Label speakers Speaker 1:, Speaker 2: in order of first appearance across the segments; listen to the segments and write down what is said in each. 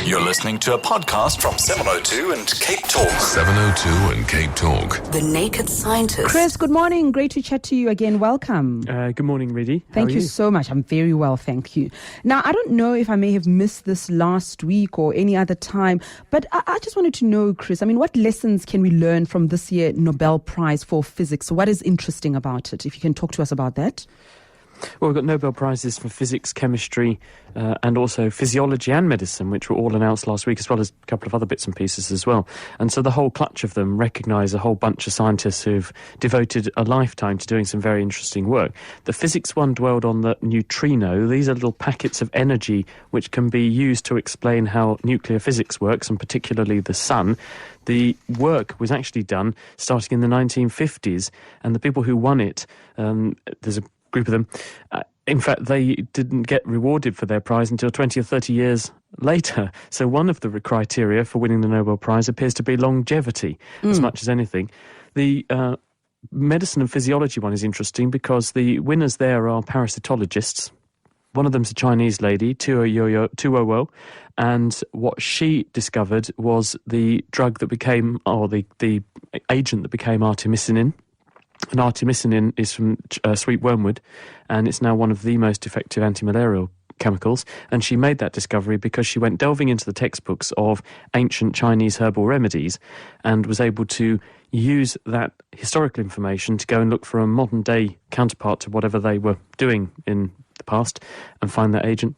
Speaker 1: You're listening to a podcast from 702 and Cape Talk.
Speaker 2: 702 and Cape Talk.
Speaker 3: The Naked Scientist.
Speaker 4: Chris, good morning. Great to chat to you again. Welcome.
Speaker 5: Good morning, Reedy.
Speaker 4: Thank you so much. I'm very well, thank you. Now, I don't know if I may have missed this last week or any other time, but I just wanted to know, Chris, what lessons can we learn from this year's Nobel Prize for Physics? What is interesting about it? If you can talk to us about that.
Speaker 5: Well, we've got Nobel Prizes for physics, chemistry, and also physiology and medicine, which were all announced last week, as well as a couple of other bits and pieces as well. And so the whole clutch of them recognise a whole bunch of scientists who've devoted a lifetime to doing some very interesting work. The physics one dwelled on the neutrino. These are little packets of energy which can be used to explain how nuclear physics works, and particularly the sun. The work was actually done starting in the 1950s, and the people who won it, there's a group of them, in fact, they didn't get rewarded for their prize until 20 or 30 years later. So one of the criteria for winning the Nobel Prize appears to be longevity, as much as anything. The medicine and physiology one is interesting because the winners there are parasitologists. One of them's a Chinese lady, Tuo, and what she discovered was the drug that became, or the agent that became artemisinin. And artemisinin is from sweet wormwood, and it's now one of the most effective anti-malarial chemicals. And she made that discovery because she went delving into the textbooks of ancient Chinese herbal remedies and was able to use that historical information to go and look for a modern-day counterpart to whatever they were doing in the past and find that agent.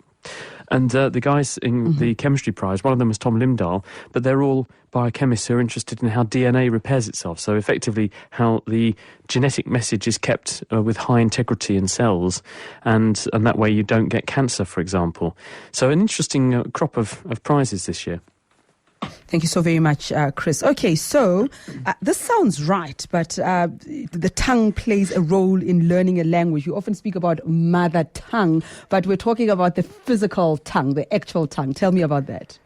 Speaker 5: And the guys in the chemistry prize, one of them was Tom Limdahl, but they're all biochemists who are interested in how DNA repairs itself. So effectively how the genetic message is kept with high integrity in cells, and that way you don't get cancer, for example. So an interesting crop of prizes this year.
Speaker 4: Thank you so very much, Chris. Okay, so this sounds right, but the tongue plays a role in learning a language. You often speak about mother tongue, but we're talking about the physical tongue, the actual tongue. Tell me about that.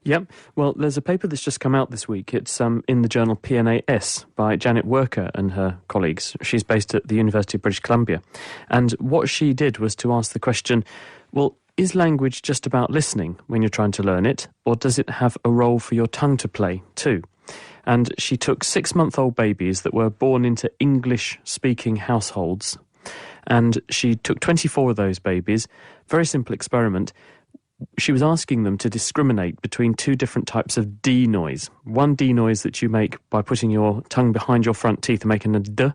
Speaker 5: Yep. Well, there's a paper that's just come out this week. It's in the journal PNAS by Janet Worker and her colleagues. She's based at the University of British Columbia. And what she did was to ask the question, well, is language just about listening when you're trying to learn it, or does it have a role for your tongue to play too? And she took 6-month-old babies that were born into English-speaking households, and she took 24 of those babies. Very simple experiment. She was asking them to discriminate between two different types of D noise. One D noise that you make by putting your tongue behind your front teeth and making a D,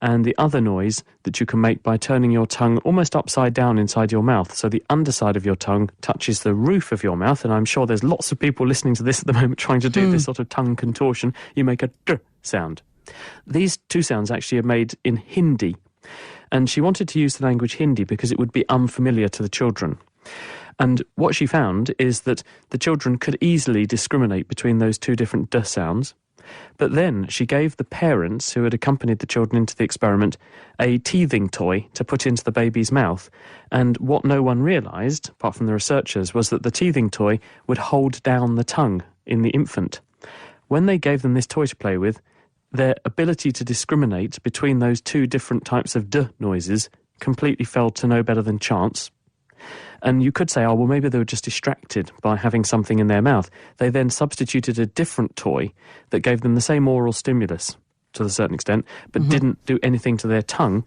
Speaker 5: and the other noise that you can make by turning your tongue almost upside down inside your mouth. So the underside of your tongue touches the roof of your mouth, and I'm sure there's lots of people listening to this at the moment trying to do this sort of tongue contortion. You make a D sound. These two sounds actually are made in Hindi, and she wanted to use the language Hindi because it would be unfamiliar to the children. And what she found is that the children could easily discriminate between those two different D sounds. But then she gave the parents who had accompanied the children into the experiment a teething toy to put into the baby's mouth. And what no one realised, apart from the researchers, was that the teething toy would hold down the tongue in the infant. When they gave them this toy to play with, their ability to discriminate between those two different types of D noises completely fell to no better than chance. And you could say, oh, well, maybe they were just distracted by having something in their mouth. They then substituted a different toy that gave them the same oral stimulus to a certain extent, but didn't do anything to their tongue.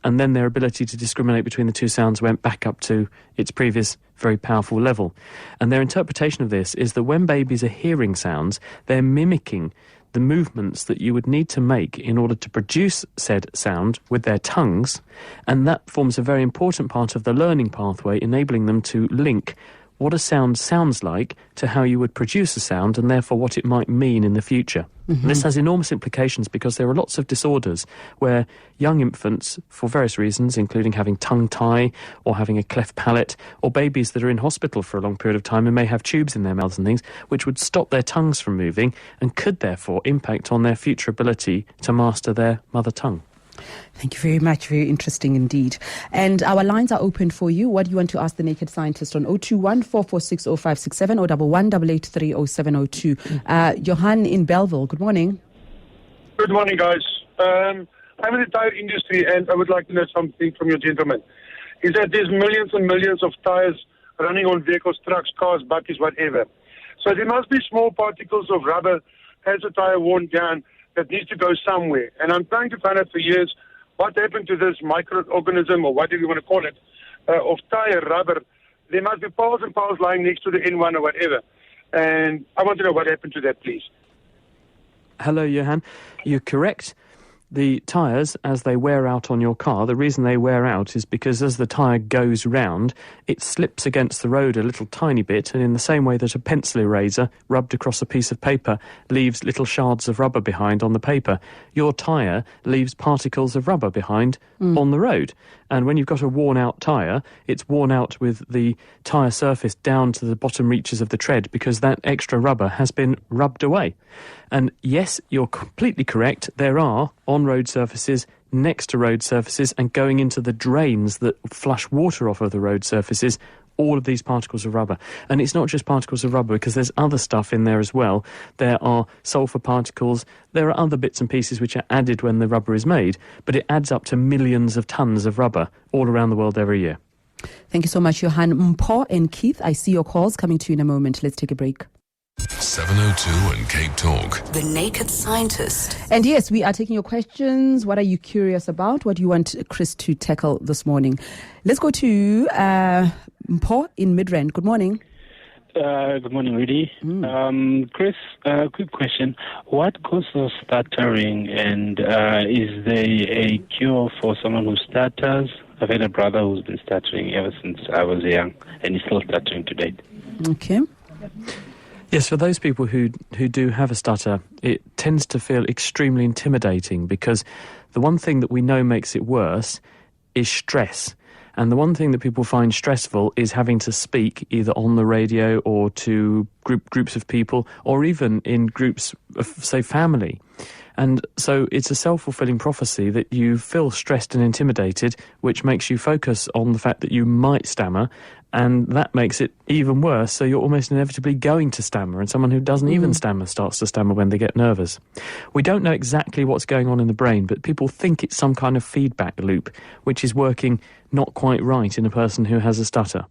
Speaker 5: And then their ability to discriminate between the two sounds went back up to its previous very powerful level. And their interpretation of this is that when babies are hearing sounds, they're mimicking the movements that you would need to make in order to produce said sound with their tongues, and that forms a very important part of the learning pathway, enabling them to link what a sound sounds like to how you would produce a sound, and therefore what it might mean in the future. This has enormous implications because there are lots of disorders where young infants, for various reasons, including having tongue tie or having a cleft palate, or babies that are in hospital for a long period of time and may have tubes in their mouths and things, which would stop their tongues from moving and could therefore impact on their future ability to master their mother tongue.
Speaker 4: Thank you very much. Very interesting indeed. And our lines are open for you. What do you want to ask the Naked Scientist on 021 446 0567 or 11 0702? Johan in Belleville, good morning.
Speaker 6: Good morning, guys. I'm in the tire industry, and I would like to know something from your gentleman. Is that there's millions and millions of tires running on vehicles, trucks, cars, buses, whatever. So there must be small particles of rubber as the tire worn down that needs to go somewhere. And I'm trying to find out for years what happened to this microorganism, or whatever you want to call it, of tire rubber. There must be piles and piles lying next to the N1 or whatever. And I want to know what happened to that, please.
Speaker 5: Hello, Johan. You're correct. The tyres, as they wear out on your car, the reason they wear out is because as the tyre goes round, it slips against the road a little tiny bit, and in the same way that a pencil eraser rubbed across a piece of paper leaves little shards of rubber behind on the paper, your tyre leaves particles of rubber behind on the road. And when you've got a worn-out tyre, it's worn out with the tyre surface down to the bottom reaches of the tread because that extra rubber has been rubbed away. And yes, you're completely correct. There are on-road surfaces, next to road surfaces, and going into the drains that flush water off of the road surfaces, all of these particles of rubber. And it's not just particles of rubber, because there's other stuff in there as well. There are sulfur particles. There are other bits and pieces which are added when the rubber is made, but it adds up to millions of tons of rubber all around the world every year.
Speaker 4: Thank you so much, Johan. Mpho and Keith, I see your calls coming to you in a moment. Let's take a break.
Speaker 2: 702 and Cape Talk.
Speaker 3: The Naked Scientist.
Speaker 4: And yes, we are taking your questions. What are you curious about? What do you want Chris to tackle this morning? Let's go to Mpho in Midrand. Good morning.
Speaker 7: Good morning, Rudy. Chris, quick question. What causes stuttering, and is there a cure for someone who stutters? I've had a brother who's been stuttering ever since I was young, and he's still stuttering to date.
Speaker 4: Okay.
Speaker 5: Yes, for those people who do have a stutter, it tends to feel extremely intimidating because the one thing that we know makes it worse is stress. And the one thing that people find stressful is having to speak either on the radio or to groups of people, or even in groups of, say, family. And so it's a self-fulfilling prophecy that you feel stressed and intimidated, which makes you focus on the fact that you might stammer, and that makes it even worse, so you're almost inevitably going to stammer, and someone who doesn't even stammer starts to stammer when they get nervous. We don't know exactly what's going on in the brain, but people think it's some kind of feedback loop, which is working not quite right in a person who has a stutter.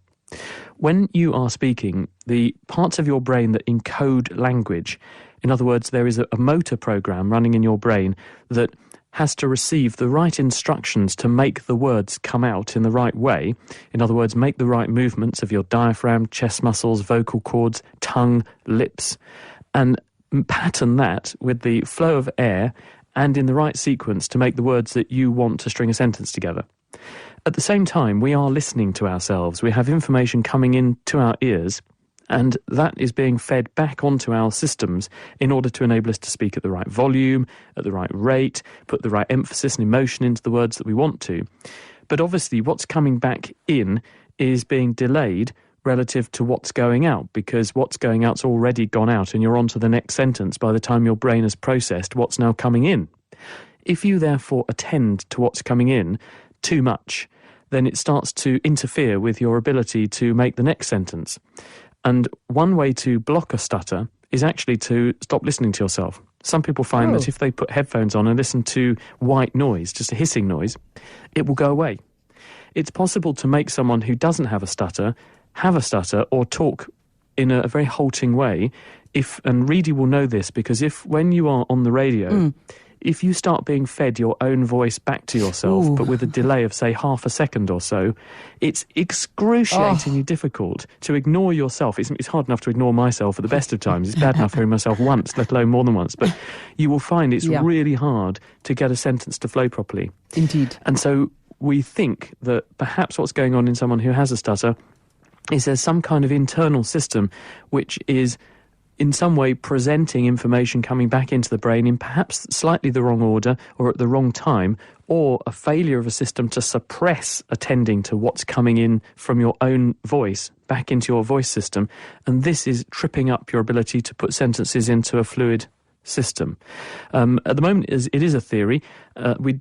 Speaker 5: When you are speaking, the parts of your brain that encode language, in other words, there is a motor program running in your brain that has to receive the right instructions to make the words come out in the right way. In other words, make the right movements of your diaphragm, chest muscles, vocal cords, tongue, lips, and pattern that with the flow of air and in the right sequence to make the words that you want to string a sentence together. At the same time, we are listening to ourselves. We have information coming into our ears, and that is being fed back onto our systems in order to enable us to speak at the right volume, at the right rate, put the right emphasis and emotion into the words that we want to. But obviously what's coming back in is being delayed relative to what's going out, because what's going out's already gone out and you're on to the next sentence by the time your brain has processed what's now coming in. If you therefore attend to what's coming in too much, then it starts to interfere with your ability to make the next sentence. And one way to block a stutter is actually to stop listening to yourself. Some people find that if they put headphones on and listen to white noise, just a hissing noise, it will go away. It's possible to make someone who doesn't have a stutter or talk in a very halting way. And Reedy will know this, because when you are on the radio, if you start being fed your own voice back to yourself, but with a delay of, say, half a second or so, it's excruciatingly difficult to ignore yourself. It's hard enough to ignore myself at the best of times. It's bad enough hearing myself once, let alone more than once. But you will find it's really hard to get a sentence to flow properly.
Speaker 4: Indeed.
Speaker 5: And so we think that perhaps what's going on in someone who has a stutter is there's some kind of internal system which is in some way presenting information coming back into the brain in perhaps slightly the wrong order or at the wrong time, or a failure of a system to suppress attending to what's coming in from your own voice back into your voice system. And this is tripping up your ability to put sentences into a fluid system. At the moment, it is a theory. We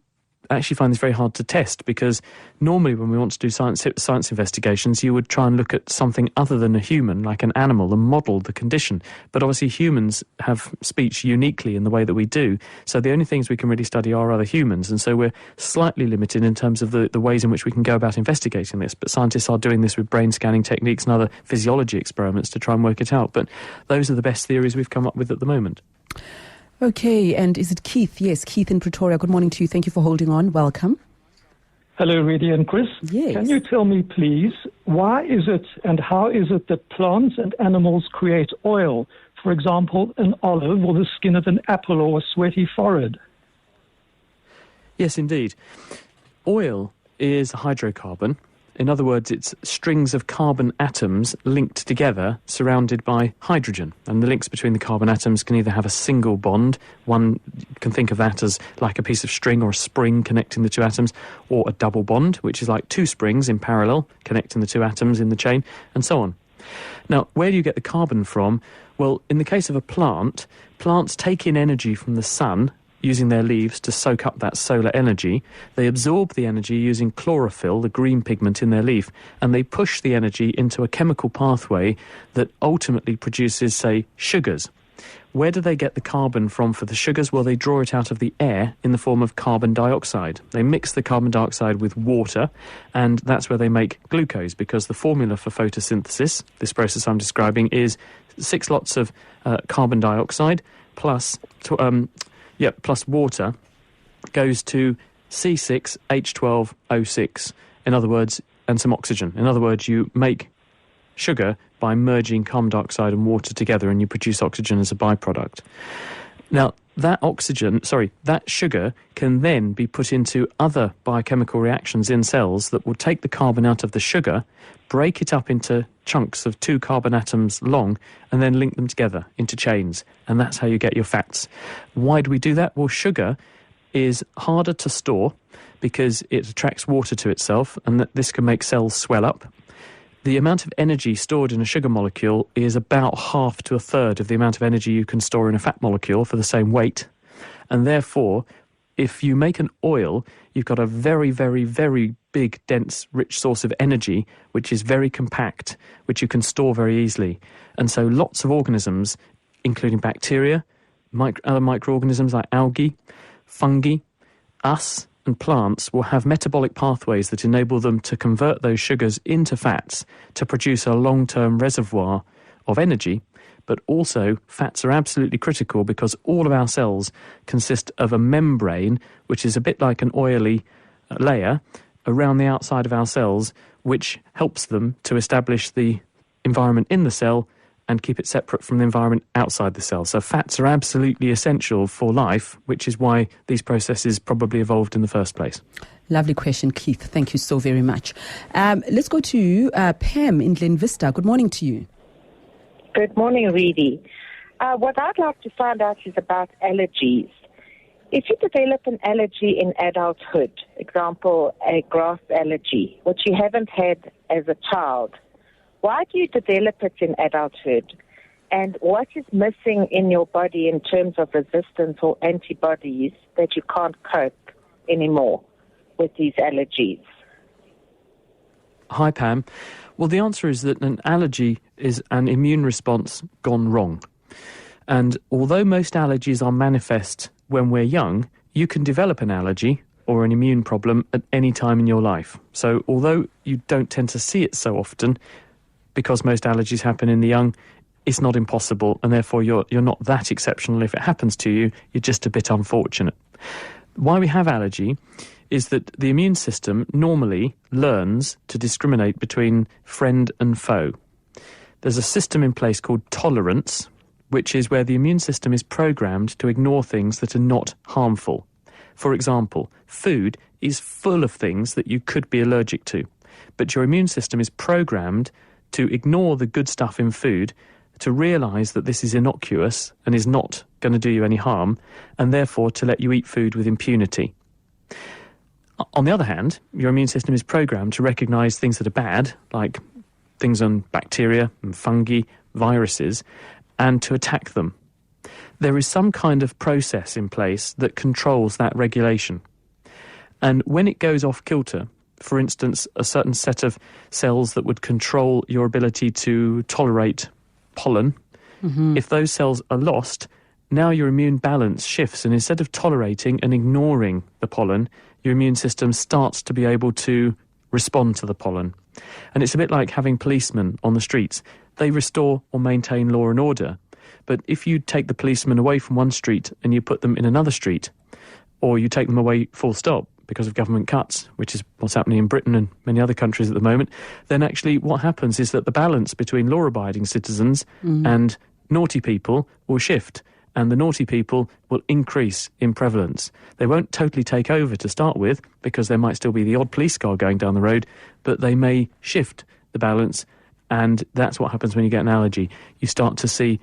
Speaker 5: actually find this very hard to test, because normally when we want to do science investigations, you would try and look at something other than a human, like an animal, and model the condition. But obviously humans have speech uniquely in the way that we do, so the only things we can really study are other humans, and so we're slightly limited in terms of the ways in which we can go about investigating this. But scientists are doing this with brain scanning techniques and other physiology experiments to try and work it out. But those are the best theories we've come up with at the moment.
Speaker 4: Okay, and is it Keith? Yes, Keith in Pretoria. Good morning to you. Thank you for holding on. Welcome.
Speaker 8: Hello, Rudy and Chris.
Speaker 4: Yes.
Speaker 8: Can you tell me, please, why is it and how is it that plants and animals create oil? For example, an olive or the skin of an apple or a sweaty forehead?
Speaker 5: Yes, indeed. Oil is a hydrocarbon. In other words, it's strings of carbon atoms linked together, surrounded by hydrogen. And the links between the carbon atoms can either have a single bond, one can think of that as like a piece of string or a spring connecting the two atoms, or a double bond, which is like two springs in parallel connecting the two atoms in the chain, and so on. Now, where do you get the carbon from? Well, in the case of a plant, plants take in energy from the sun using their leaves to soak up that solar energy. They absorb the energy using chlorophyll, the green pigment in their leaf, and they push the energy into a chemical pathway that ultimately produces, say, sugars. Where do they get the carbon from for the sugars? Well, they draw it out of the air in the form of carbon dioxide. They mix the carbon dioxide with water, and that's where they make glucose, because the formula for photosynthesis, this process I'm describing, is 6 lots of carbon dioxide plus water goes to C6H12O6, in other words, and some oxygen. In other words, you make sugar by merging carbon dioxide and water together, and you produce oxygen as a byproduct. Now, that sugar can then be put into other biochemical reactions in cells that will take the carbon out of the sugar, break it up into chunks of 2 carbon atoms long, and then link them together into chains. And that's how you get your fats. Why do we do that? Well, sugar is harder to store because it attracts water to itself, and that this can make cells swell up. The amount of energy stored in a sugar molecule is about half to a third of the amount of energy you can store in a fat molecule for the same weight. And therefore, if you make an oil, you've got a very, very, very big, dense, rich source of energy, which is very compact, which you can store very easily. And so lots of organisms, including bacteria, other microorganisms like algae, fungi, us, and plants will have metabolic pathways that enable them to convert those sugars into fats to produce a long-term reservoir of energy. But also, fats are absolutely critical because all of our cells consist of a membrane, which is a bit like an oily layer around the outside of our cells, which helps them to establish the environment in the cell and keep it separate from the environment outside the cell. So fats are absolutely essential for life, which is why these processes probably evolved in the first place.
Speaker 4: Lovely question, Keith. Thank you so very much. Let's go to Pam in Glen Vista. Good morning to you.
Speaker 9: Good morning, Reedy. What I'd like to find out is about allergies. If you develop an allergy in adulthood, example, a grass allergy, which you haven't had as a child, why do you develop it in adulthood? And what is missing in your body in terms of resistance or antibodies that you can't cope anymore with these allergies?
Speaker 5: Hi, Pam. Well, the answer is that an allergy is an immune response gone wrong. And although most allergies are manifest when we're young, you can develop an allergy or an immune problem at any time in your life. So although you don't tend to see it so often, because most allergies happen in the young, it's not impossible, and therefore you're not that exceptional if it happens to you. You're just a bit unfortunate. Why we have allergy is that the immune system normally learns to discriminate between friend and foe. There's a system in place called tolerance, which is where the immune system is programmed to ignore things that are not harmful. For example, food is full of things that you could be allergic to, but your immune system is programmed to ignore the good stuff in food, to realise that this is innocuous and is not going to do you any harm, and therefore to let you eat food with impunity. On the other hand, your immune system is programmed to recognise things that are bad, like things on bacteria and fungi, viruses, and to attack them. There is some kind of process in place that controls that regulation. And when it goes off kilter, for instance, a certain set of cells that would control your ability to tolerate pollen, if those cells are lost, now your immune balance shifts, and instead of tolerating and ignoring the pollen, your immune system starts to be able to respond to the pollen. And it's a bit like having policemen on the streets. They restore or maintain law and order. But if you take the policemen away from one street and you put them in another street, or you take them away full stop because of government cuts, which is what's happening in Britain and many other countries at the moment, then actually what happens is that the balance between law-abiding citizens and naughty people will shift, and the naughty people will increase in prevalence. They won't totally take over to start with, because there might still be the odd police car going down the road, but they may shift the balance, and that's what happens when you get an allergy. You start to see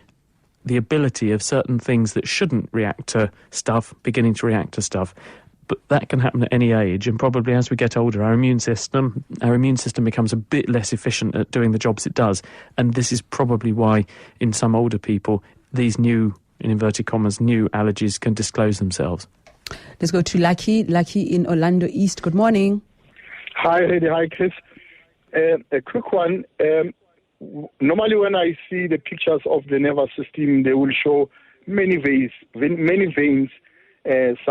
Speaker 5: the ability of certain things that shouldn't react to stuff beginning to react to stuff. But that can happen at any age, and probably as we get older, our immune system becomes a bit less efficient at doing the jobs it does. And this is probably why in some older people, these new, in inverted commas, new allergies can disclose themselves.
Speaker 4: Let's go to Lucky in Orlando East. Good morning.
Speaker 10: Hi, Heidi. Hi, Chris. A quick one. Normally when I see the pictures of the nervous system, they will show many veins,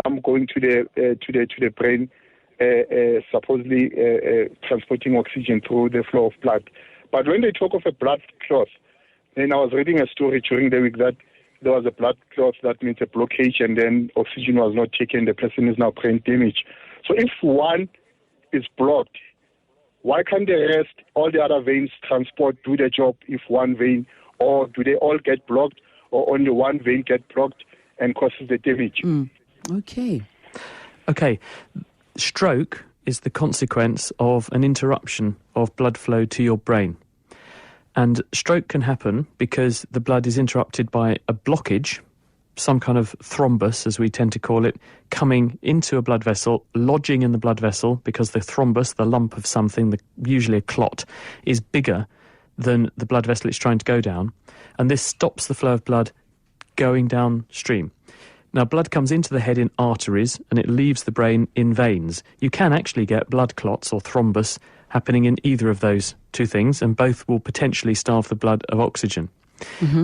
Speaker 10: some going to the brain, supposedly transporting oxygen through the flow of blood. But when they talk of a blood clot, then I was reading a story during the week that there was a blood clot, that means a blockage, and then oxygen was not taken. The person is now brain damaged. So if one is blocked, why can't the rest, all the other veins do the job if one vein, or do they all get blocked, or only one vein get blocked and causes the damage?
Speaker 5: Okay. Stroke is the consequence of an interruption of blood flow to your brain. And stroke can happen because the blood is interrupted by a blockage, some kind of thrombus, as we tend to call it, coming into a blood vessel, lodging in the blood vessel, because the thrombus, the lump of something, usually a clot, is bigger than the blood vessel it's trying to go down. And this stops the flow of blood going downstream. Now, blood comes into the head in arteries and it leaves the brain in veins. You can actually get blood clots or thrombus happening in either of those two things, and both will potentially starve the blood of oxygen.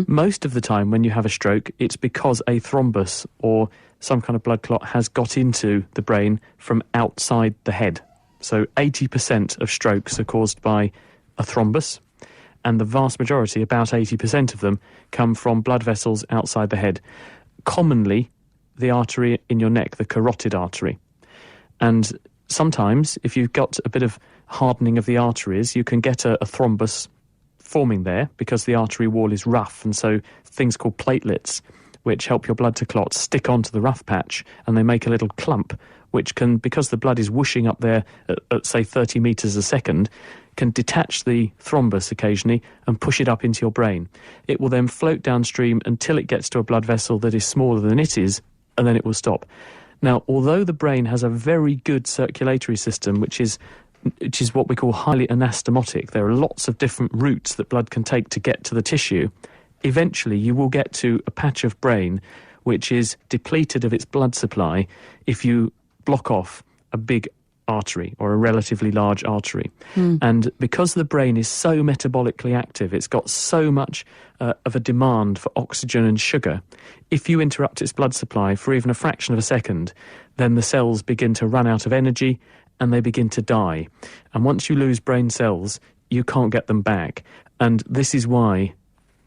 Speaker 5: Most of the time when you have a stroke, it's because a thrombus or some kind of blood clot has got into the brain from outside the head. So 80% of strokes are caused by a thrombus, and the vast majority, about 80% of them, come from blood vessels outside the head. Commonly, the artery in your neck, the carotid artery. And sometimes, if you've got a bit of hardening of the arteries, you can get a thrombus forming there because the artery wall is rough, and so things called platelets, which help your blood to clot, stick onto the rough patch, and they make a little clump, which can, because the blood is whooshing up there at say 30 metres a second, can detach the thrombus occasionally and push it up into your brain. It will then float downstream until it gets to a blood vessel that is smaller than it is, and then it will stop. Now, although the brain has a very good circulatory system, which is what we call highly anastomotic, there are lots of different routes that blood can take to get to the tissue, eventually you will get to a patch of brain which is depleted of its blood supply if you block off a big artery or a relatively large artery. And because the brain is so metabolically active, it's got so much of a demand for oxygen and sugar, if you interrupt its blood supply for even a fraction of a second, then the cells begin to run out of energy and they begin to die. And once you lose brain cells, you can't get them back. And this is why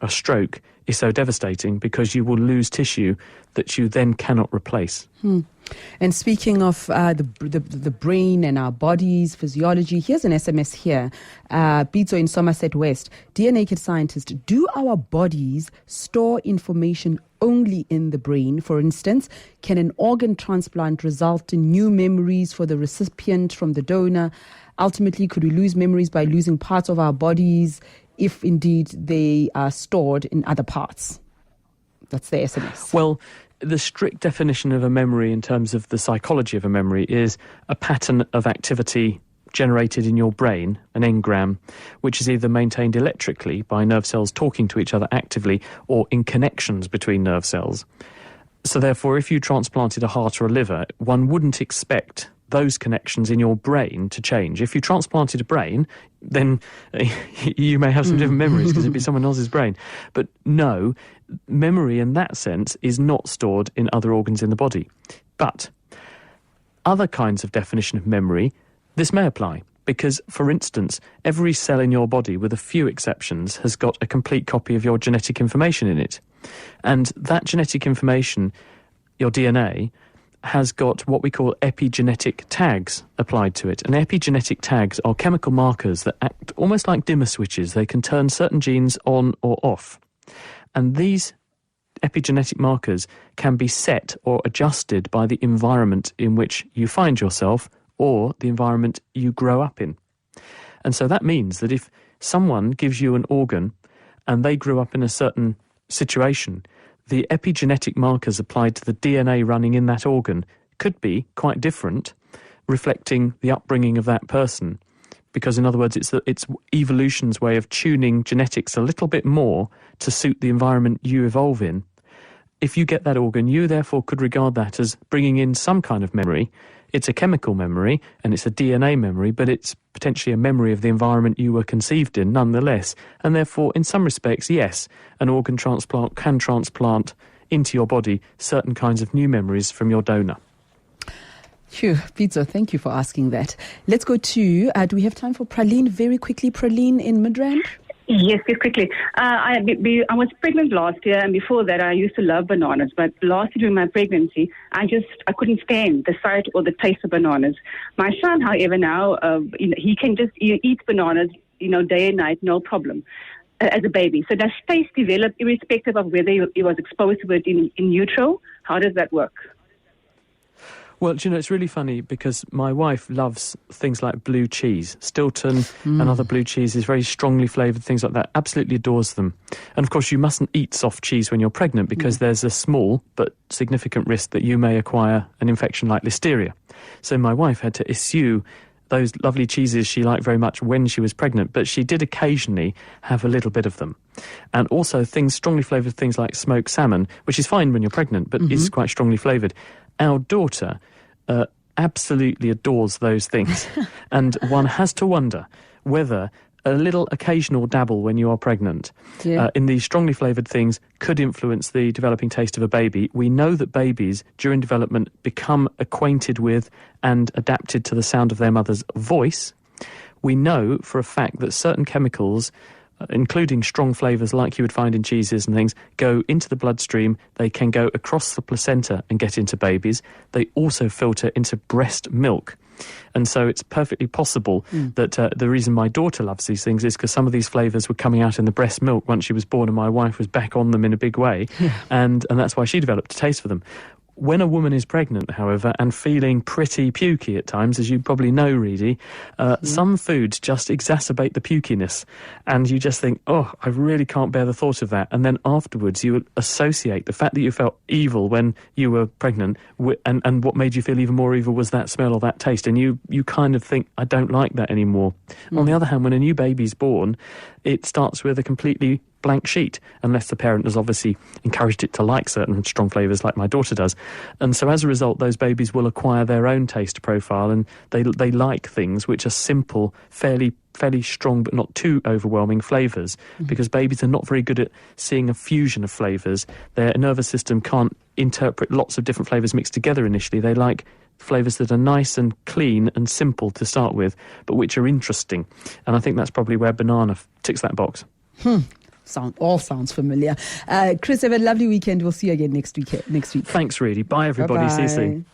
Speaker 5: a stroke is so devastating, because you will lose tissue that you then cannot replace.
Speaker 4: And speaking of the brain and our bodies, physiology, here's an SMS here. Pizzo in Somerset West. Dear Naked Scientist, do our bodies store information only in the brain? For instance, can an organ transplant result in new memories for the recipient from the donor? Ultimately, could we lose memories by losing parts of our bodies if indeed they are stored in other parts? That's the SMS.
Speaker 5: Well, the strict definition of a memory in terms of the psychology of a memory is a pattern of activity generated in your brain, an engram, which is either maintained electrically by nerve cells talking to each other actively or in connections between nerve cells. So therefore, if you transplanted a heart or a liver, one wouldn't expect those connections in your brain to change. If you transplanted a brain, then you may have some different memories because it'd be someone else's brain. But no, memory in that sense is not stored in other organs in the body. But other kinds of definition of memory, this may apply. Because, for instance, every cell in your body, with a few exceptions, has got a complete copy of your genetic information in it. And that genetic information, your DNA, has got what we call epigenetic tags applied to it. And epigenetic tags are chemical markers that act almost like dimmer switches. They can turn certain genes on or off. And these epigenetic markers can be set or adjusted by the environment in which you find yourself or the environment you grow up in. And so that means that if someone gives you an organ and they grew up in a certain situation, the epigenetic markers applied to the DNA running in that organ could be quite different, reflecting the upbringing of that person. Because, in other words, it's evolution's way of tuning genetics a little bit more to suit the environment you evolve in. If you get that organ, you therefore could regard that as bringing in some kind of memory. It's a chemical memory and it's a DNA memory, but it's potentially a memory of the environment you were conceived in nonetheless. And therefore, in some respects, yes, an organ transplant can transplant into your body certain kinds of new memories from your donor.
Speaker 4: Phew, Pizzo, thank you for asking that. Let's go to, do we have time for Praline very quickly? Praline in Midrand?
Speaker 11: Yes, quickly. I was pregnant last year, and before that I used to love bananas. But last year during my pregnancy, I couldn't stand the sight or the taste of bananas. My son, however, now he can just eat bananas, day and night, no problem, as a baby. So does taste develop irrespective of whether he was exposed to it in utero? How does that work?
Speaker 5: Well, it's really funny because my wife loves things like blue cheese. Stilton and other blue cheeses, very strongly flavoured, things like that. Absolutely adores them. And, of course, you mustn't eat soft cheese when you're pregnant because there's a small but significant risk that you may acquire an infection like listeria. So my wife had to eschew those lovely cheeses she liked very much when she was pregnant, but she did occasionally have a little bit of them. And also strongly flavoured things like smoked salmon, which is fine when you're pregnant, but is quite strongly flavoured. Our daughter absolutely adores those things. And one has to wonder whether a little occasional dabble when you are pregnant in these strongly flavoured things could influence the developing taste of a baby. We know that babies during development become acquainted with and adapted to the sound of their mother's voice. We know for a fact that certain chemicals, including strong flavours like you would find in cheeses and things, go into the bloodstream. They can go across the placenta and get into babies. They also filter into breast milk. And so it's perfectly possible that the reason my daughter loves these things is because some of these flavours were coming out in the breast milk once she was born and my wife was back on them in a big way. And that's why she developed a taste for them. When a woman is pregnant, however, and feeling pretty pukey at times, as you probably know, Reedy, some foods just exacerbate the pukiness. And you just think, oh, I really can't bear the thought of that. And then afterwards you associate the fact that you felt evil when you were pregnant and what made you feel even more evil was that smell or that taste. And you kind of think, I don't like that anymore. On the other hand, when a new baby's born, it starts with a completely blank sheet, unless the parent has obviously encouraged it to like certain strong flavours like my daughter does. And so as a result, those babies will acquire their own taste profile and they like things which are simple, fairly strong but not too overwhelming flavours, because babies are not very good at seeing a fusion of flavours. Their nervous system can't interpret lots of different flavours mixed together initially. They like flavours that are nice and clean and simple to start with, but which are interesting. And I think that's probably where banana ticks that box.
Speaker 4: All sounds familiar. Chris, have a lovely weekend. We'll see you again next week.
Speaker 5: Thanks, Reedy. Bye, everybody.
Speaker 4: Bye-bye.
Speaker 5: See you soon.